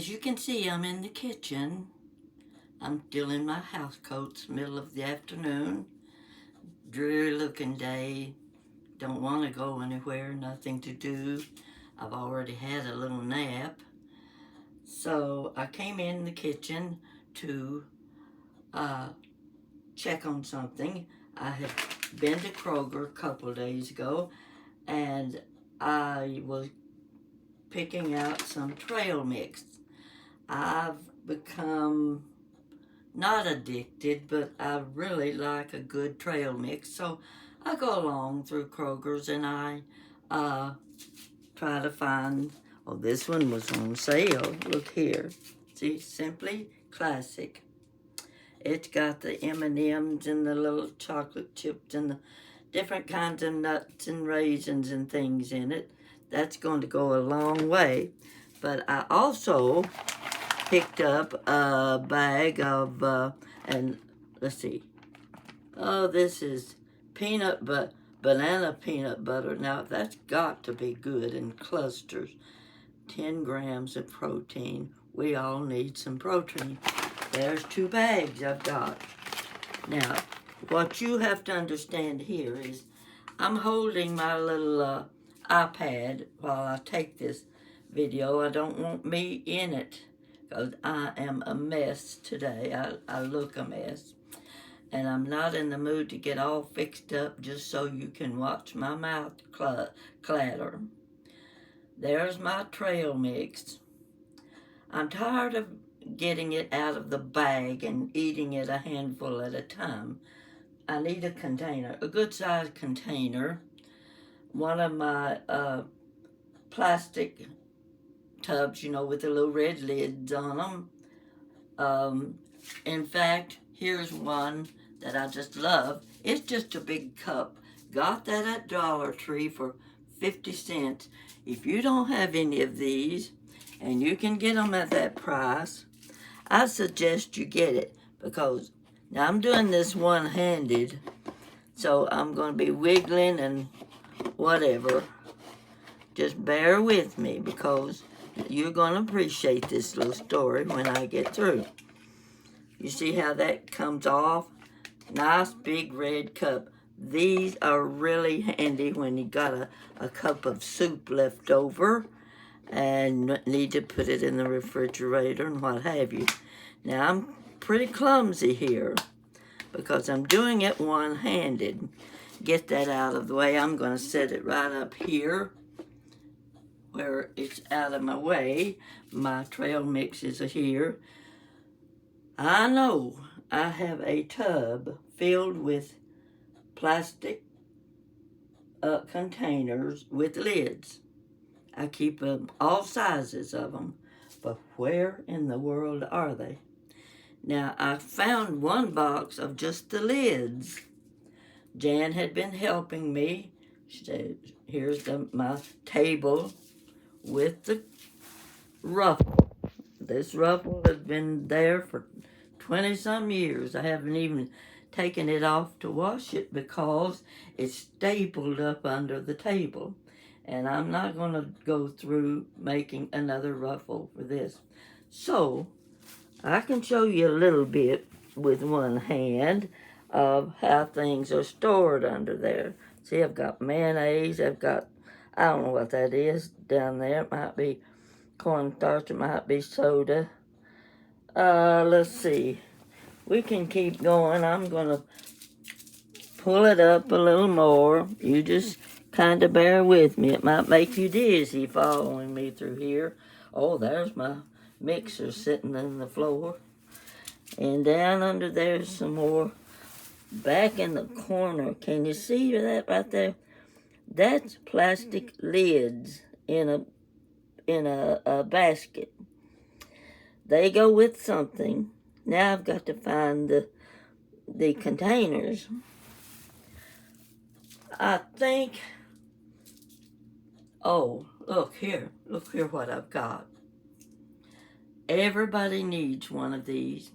As you can see, I'm in the kitchen. I'm still in my house coats, middle of the afternoon. Dreary looking day. Don't want to go anywhere, nothing to do. I've already had a little nap. So I came in the kitchen to check on something. I had been to Kroger a couple of days ago and I was picking out some trail mix. I've become not addicted, but I really like a good trail mix. So I go along through Kroger's and I try to find, oh, this one was on sale. Look here. See, Simply Classic. It's got the M&Ms and the little chocolate chips and the different kinds of nuts and raisins and things in it. That's going to go a long way. But I also picked up a bag of, and let's see. Oh, this is banana peanut butter. Now, that's got to be good in clusters. 10 grams of protein. We all need some protein. There's 2 bags I've got. Now, what you have to understand here is I'm holding my little iPad while I take this video. I don't want me in it because I am a mess today. I look a mess. And I'm not in the mood to get all fixed up just so you can watch my mouth clatter. There's my trail mix. I'm tired of getting it out of the bag and eating it a handful at a time. I need a container, a good-sized container. One of my plastic tubs, with the little red lids on them. In fact, here's one that I just love. It's just a big cup. Got that at Dollar Tree for 50 cents. If you don't have any of these, and you can get them at that price, I suggest you get it because now I'm doing this one-handed, so I'm going to be wiggling and whatever. Just bear with me because you're going to appreciate this little story when I get through. You see how that comes off? Nice big red cup. These are really handy when you got a cup of soup left over and need to put it in the refrigerator and what have you. Now, I'm pretty clumsy here because I'm doing it one-handed. Get that out of the way. I'm going to set it right up here where it's out of my way. My trail mixes are here. I know I have a tub filled with plastic containers with lids. I keep all sizes of them, but where in the world are they? Now, I found one box of just the lids. Jan had been helping me. She said, here's my table with the ruffle. This ruffle has been there for 20-some years. I haven't even taken it off to wash it because it's stapled up under the table. And I'm not going to go through making another ruffle for this. So, I can show you a little bit with one hand of how things are stored under there. See, I've got mayonnaise. I've got, I don't know what that is down there. It might be cornstarch. It might be soda. Let's see. We can keep going. I'm going to pull it up a little more. You just kind of bear with me. It might make you dizzy following me through here. Oh, there's my mixer sitting on the floor. And down under there's some more. Back in the corner, can you see that right there? That's plastic lids in a basket. They go with something. Now I've got to find the containers. I think, oh, look here what I've got. Everybody needs one of these.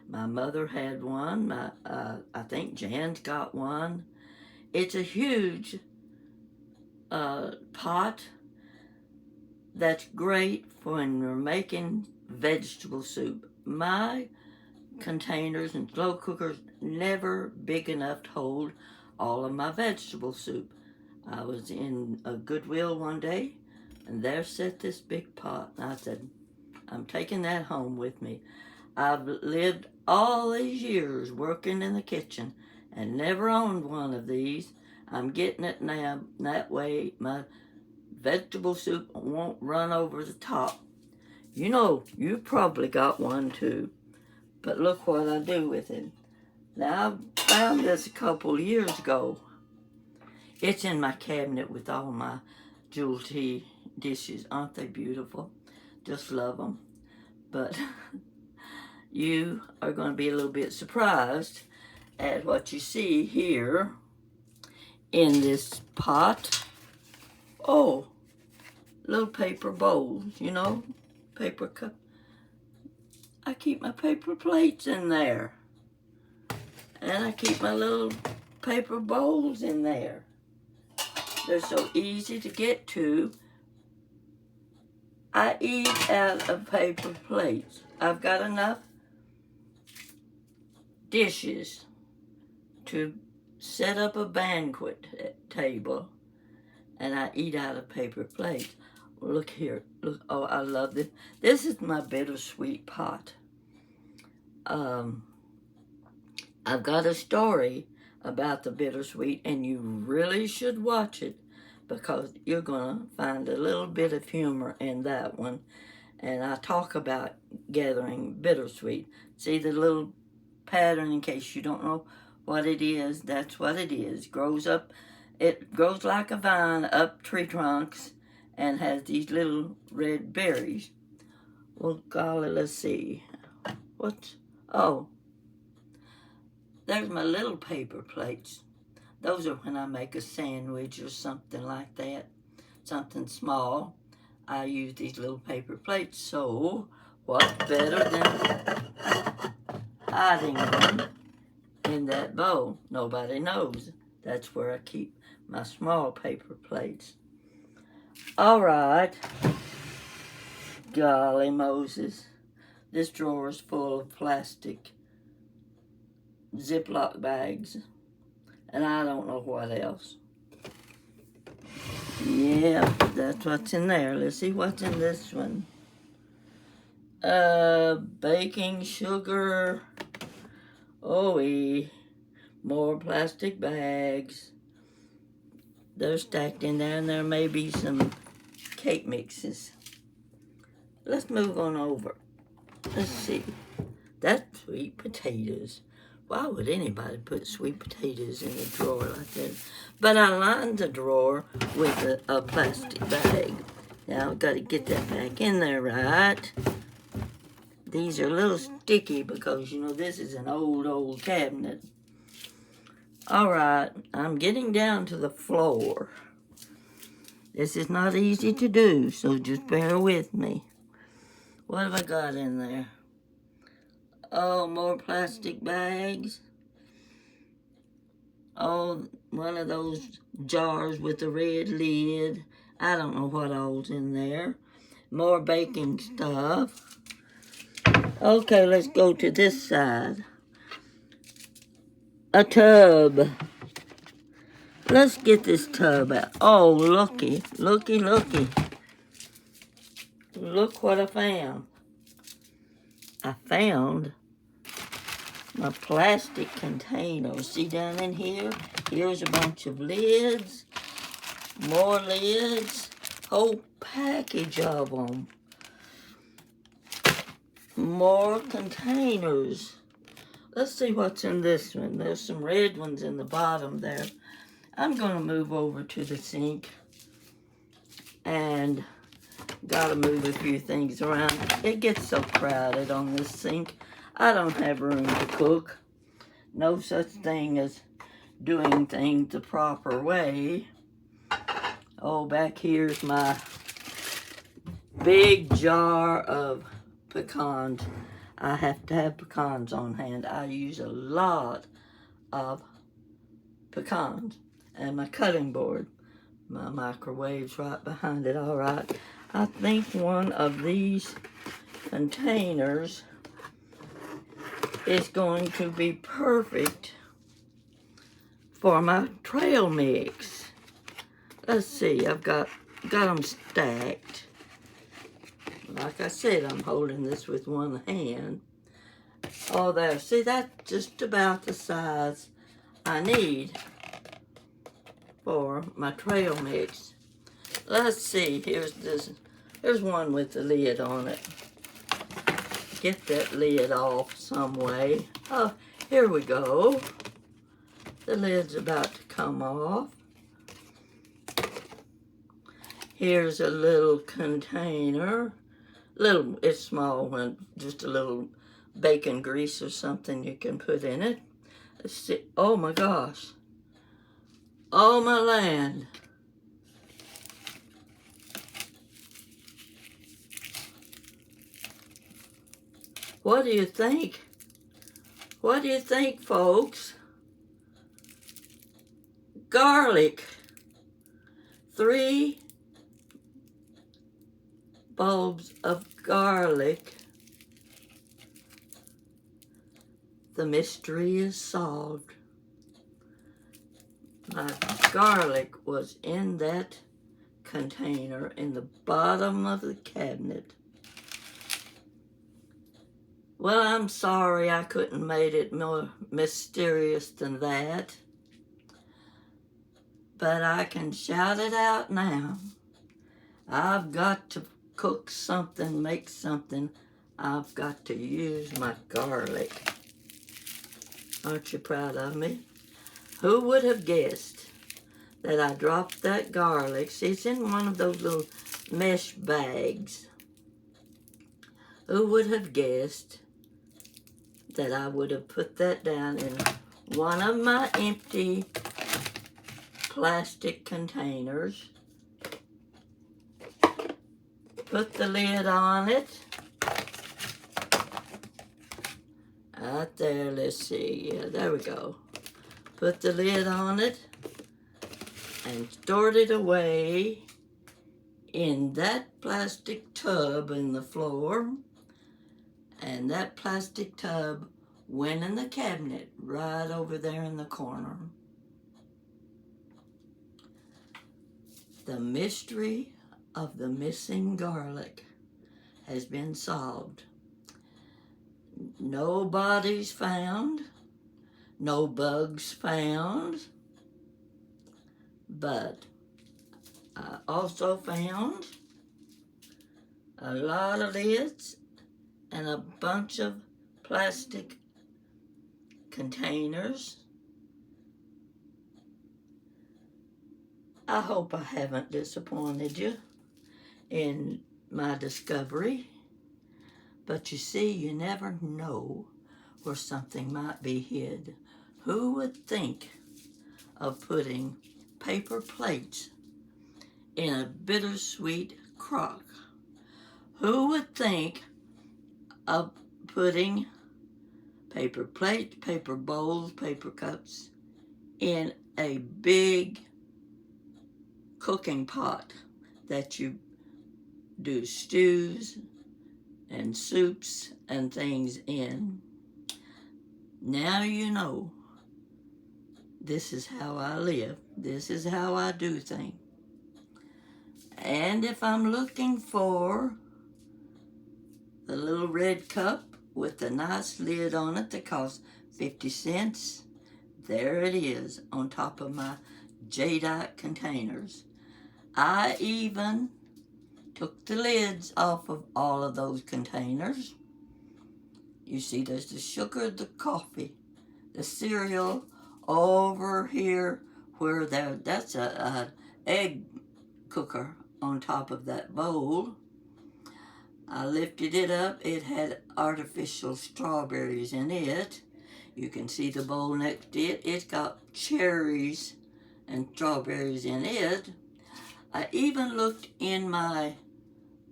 My mother had one. I think Jan's got one. It's a huge pot that's great for when you're making vegetable soup. My containers and slow cookers never big enough to hold all of my vegetable soup. I was in a Goodwill one day, and there sat this big pot, and I said, I'm taking that home with me. I've lived all these years working in the kitchen and never owned one of these. I'm getting it now. That way my vegetable soup won't run over the top. You know, you probably got one too. But look what I do with it. Now, I found this a couple years ago. It's in my cabinet with all my jewel tea dishes. Aren't they beautiful? Just love them. But you are going to be a little bit surprised at what you see here in this pot. Oh, little paper bowls, you know, paper cup. I keep my paper plates in there. And I keep my little paper bowls in there. They're so easy to get to. I eat out of paper plates. I've got enough dishes to set up a banquet table, and I eat out of paper plates. Look here. Look. Oh, I love this. This is my bittersweet pot. I've got a story about the bittersweet, and you really should watch it because you're going to find a little bit of humor in that one. And I talk about gathering bittersweet. See the little pattern, in case you don't know what it is, that's what it is. It grows like a vine up tree trunks and has these little red berries. Well, golly, let's see. Oh, there's my little paper plates. Those are when I make a sandwich or something like that, something small. I use these little paper plates, so what better than hiding them in that bowl? Nobody knows. That's where I keep my small paper plates. All right. Golly Moses. This drawer is full of plastic Ziploc bags, and I don't know what else. Yeah, that's what's in there. Let's see what's in this one. Baking sugar. More plastic bags. They're stacked in there, and there may be some cake mixes. Let's move on over. Let's see. That's sweet potatoes. Why would anybody put sweet potatoes in a drawer like that? But I lined the drawer with a plastic bag. Now I've got to get that back in there, right? These are a little sticky because, you know, this is an old cabinet. All right, I'm getting down to the floor. This is not easy to do, so just bear with me. What have I got in there? Oh, more plastic bags. Oh, one of those jars with the red lid. I don't know what all's in there. More baking stuff. Okay, let's go to this side. A tub. Let's get this tub out. Oh, looky. Look what I found. I found my plastic container. See down in here? Here's a bunch of lids. More lids. Whole package of them. More containers. Let's see what's in this one. There's some red ones in the bottom there. I'm going to move over to the sink and gotta move a few things around. It gets so crowded on this sink. I don't have room to cook. No such thing as doing things the proper way. Oh, back here's my big jar of pecans. I have to have pecans on hand. I use a lot of pecans. And my cutting board. My microwave's right behind it. All right. I think one of these containers is going to be perfect for my trail mix. Let's see, I've got them stacked. Like I said, I'm holding this with one hand. Oh, there. See, that's just about the size I need for my trail mix. Let's see, here's one with the lid on it. Get that lid off some way. Oh, here we go. The lid's about to come off. Here's a little container. It's small one, just a little bacon grease or something you can put in it. Let's see. Oh my gosh. Oh my land. What do you think? What do you think, folks? Garlic. 3 bulbs of garlic. The mystery is solved. My garlic was in that container in the bottom of the cabinet. Well, I'm sorry I couldn't make it more mysterious than that. But I can shout it out now. I've got to cook something, make something. I've got to use my garlic. Aren't you proud of me? Who would have guessed that I dropped that garlic? See, it's in one of those little mesh bags. Who would have guessed that I would have put that down in one of my empty plastic containers? Put the lid on it. Right there, let's see. Yeah, there we go. Put the lid on it and stored it away in that plastic tub in the floor. And that plastic tub went in the cabinet right over there in the corner. The mystery of the missing garlic has been solved. No bodies found, no bugs found, but I also found a lot of lids and a bunch of plastic containers. I hope I haven't disappointed you in my discovery. But you see, you never know where something might be hid. Who would think of putting paper plates in a bittersweet crock? Who would think of putting paper plates, paper bowls, paper cups in a big cooking pot that you do stews and soups and things in? Now you know. This is how I live. This is how I do things. And if I'm looking for the little red cup with the nice lid on it that costs 50 cents, there it is on top of my Jadite containers. I even took the lids off of all of those containers. You see, there's the sugar, the coffee, the cereal over here where that's a egg cooker on top of that bowl. I lifted it up. It had artificial strawberries in it. You can see the bowl next to it. It's got cherries and strawberries in it. I even looked in my,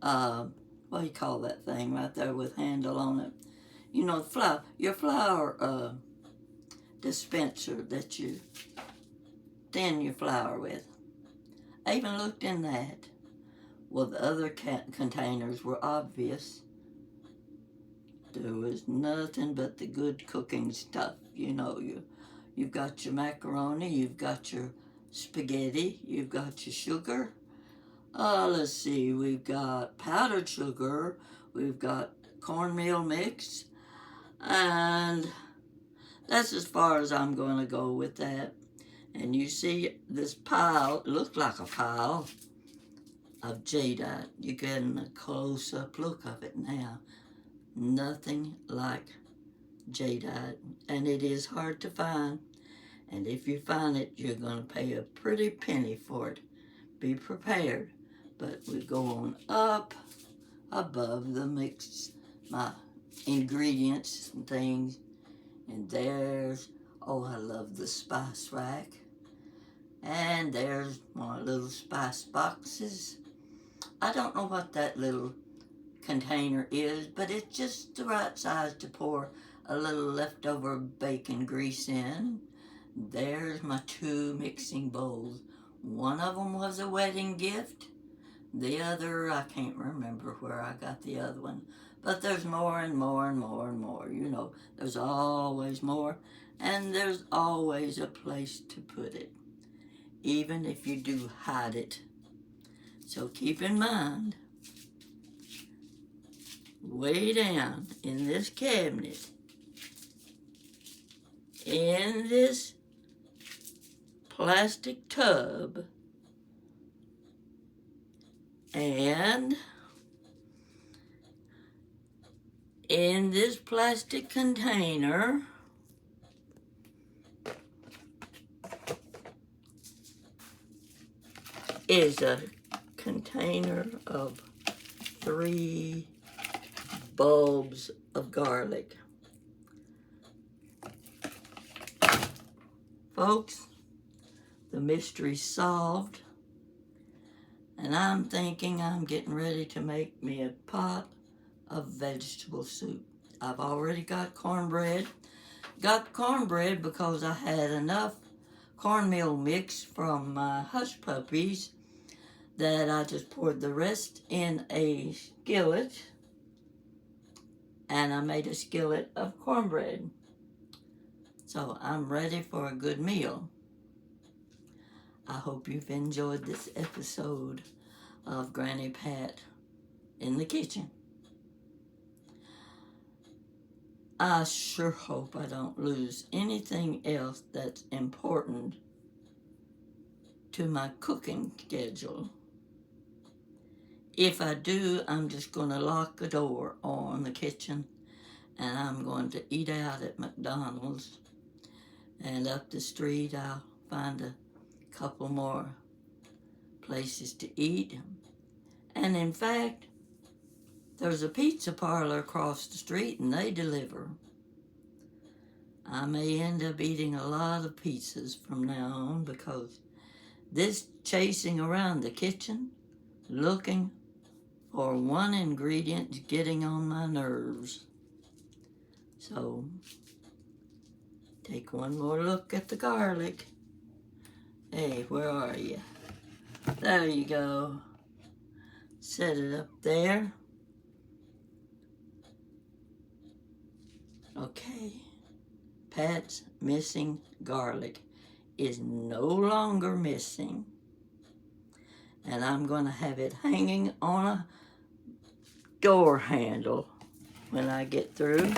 what do you call that thing right there with handle on it? You know, your flour dispenser that you thin your flour with. I even looked in that. Well, the other containers were obvious. There was nothing but the good cooking stuff. You know, you've got your macaroni, you've got your spaghetti, you've got your sugar. Let's see, we've got powdered sugar, we've got cornmeal mix, and that's as far as I'm going to go with that. And you see this pile, it looked like a pile of Jadite. You're getting a close-up look of it now. Nothing like Jadite, and it is hard to find. And if you find it, you're going to pay a pretty penny for it. Be prepared. But we go on up above the mix, my ingredients and things. And there's, oh, I love the spice rack. And there's my little spice boxes. I don't know what that little container is, but it's just the right size to pour a little leftover bacon grease in. There's my 2 mixing bowls. One of them was a wedding gift. The other, I can't remember where I got the other one. But there's more and more and more and more. You know, there's always more. And there's always a place to put it, even if you do hide it. So keep in mind, way down in this cabinet, in this plastic tub, and in this plastic container is a container of 3 bulbs of garlic. Folks, the mystery's solved, and I'm thinking I'm getting ready to make me a pot of vegetable soup. I've already got cornbread. Got cornbread because I had enough cornmeal mix from my hush puppies that I just poured the rest in a skillet, and I made a skillet of cornbread. So I'm ready for a good meal. I hope you've enjoyed this episode of Granny Pat in the Kitchen. I sure hope I don't lose anything else that's important to my cooking schedule. If I do, I'm just going to lock the door on the kitchen, and I'm going to eat out at McDonald's. And up the street, I'll find a couple more places to eat. And in fact, there's a pizza parlor across the street, and they deliver. I may end up eating a lot of pizzas from now on, because this chasing around the kitchen, looking for one ingredient, is getting on my nerves. So, take one more look at the garlic. Hey, where are you? There you go. Set it up there. Okay. Pat's missing garlic is no longer missing. And I'm going to have it hanging on a door handle when I get through.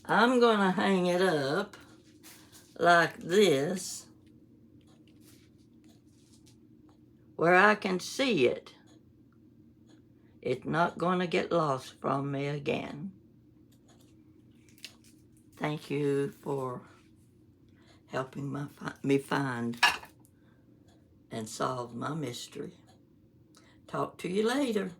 I'm going to hang it up like this, where I can see it. It's not going to get lost from me again. Thank you for helping me find and solve my mystery. Talk to you later.